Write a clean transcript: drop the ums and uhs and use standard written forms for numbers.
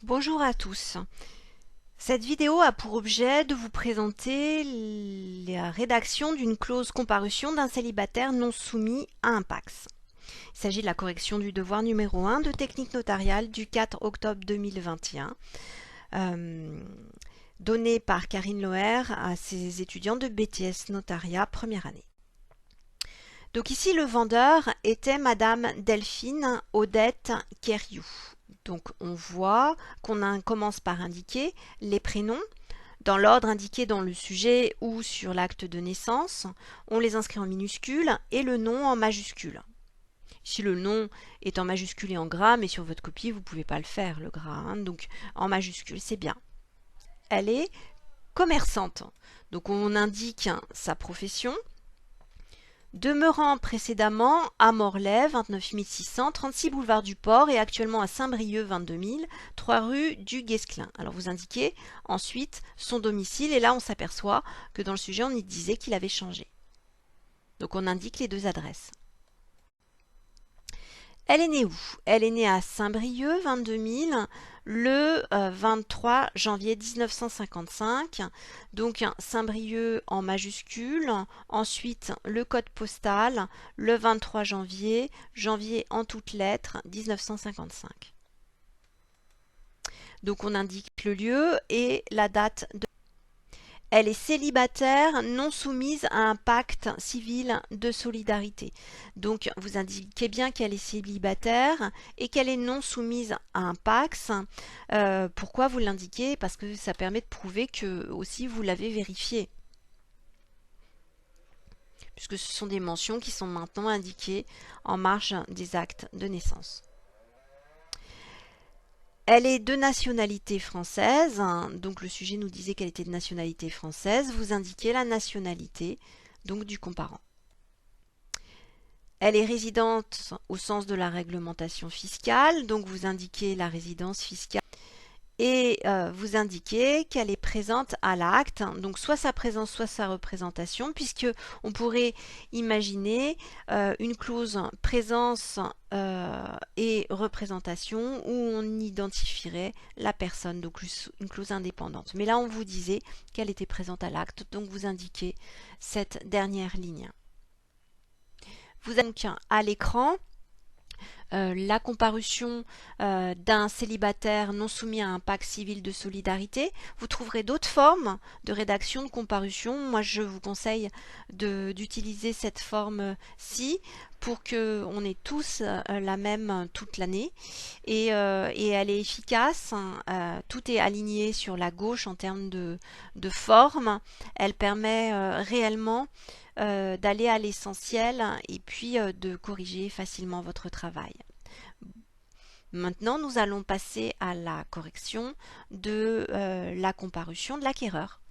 Bonjour à tous. Cette vidéo a pour objet de vous présenter la rédaction d'une clause comparution d'un célibataire non soumis à un PACS. Il s'agit de la correction du devoir numéro 1 de technique notariale du 4 octobre 2021, donnée par Karine Loher à ses étudiants de BTS Notariat première année. Donc ici, le vendeur était Madame Delphine Odette Keriou. Donc on voit qu'on commence par indiquer les prénoms dans l'ordre indiqué dans le sujet ou sur l'acte de naissance. On les inscrit en minuscules et le nom en majuscule. Ici le nom est en majuscule et en gras, mais sur votre copie vous ne pouvez pas le faire, le gras. Donc en majuscule, c'est bien. Elle est commerçante. Donc on indique sa profession. Demeurant précédemment à Morlaix, 29 600, 36 boulevard du Port et actuellement à Saint-Brieuc, 22 000, 3 rue du Guesclin. Alors vous indiquez ensuite son domicile et là on s'aperçoit que dans le sujet on y disait qu'il avait changé. Donc on indique les deux adresses. Elle est née où? Elle est née à Saint-Brieuc, 22 000, le 23 janvier 1955. Donc Saint-Brieuc en majuscule. Ensuite, le code postal, le 23 janvier, janvier en toutes lettres, 1955. Donc on indique le lieu et la date de... Elle est célibataire, non soumise à un pacte civil de solidarité. Donc, vous indiquez bien qu'elle est célibataire et qu'elle est non soumise à un PACS. Pourquoi vous l'indiquez? Parce que ça permet de prouver que aussi vous l'avez vérifié. Puisque ce sont des mentions qui sont maintenant indiquées en marge des actes de naissance. Elle est de nationalité française, donc le sujet nous disait qu'elle était de nationalité française. Vous indiquez la nationalité donc du comparant. Elle est résidente au sens de la réglementation fiscale, donc vous indiquez la résidence fiscale. Et vous indiquez qu'elle est présente à l'acte, donc soit sa présence, soit sa représentation, puisque on pourrait imaginer une clause présence et représentation où on identifierait la personne, donc une clause indépendante. Mais là, on vous disait qu'elle était présente à l'acte, donc vous indiquez cette dernière ligne. Vous avez donc à l'écran la comparution d'un célibataire non soumis à un pacte civil de solidarité. Vous trouverez d'autres formes de rédaction de comparution. Moi, je vous conseille d'utiliser cette forme-ci pour qu'on ait tous la même toute l'année. Et elle est efficace. Tout est aligné sur la gauche en termes de forme. Elle permet réellement d'aller à l'essentiel et puis de corriger facilement votre travail. Maintenant, nous allons passer à la correction de la comparution de l'acquéreur.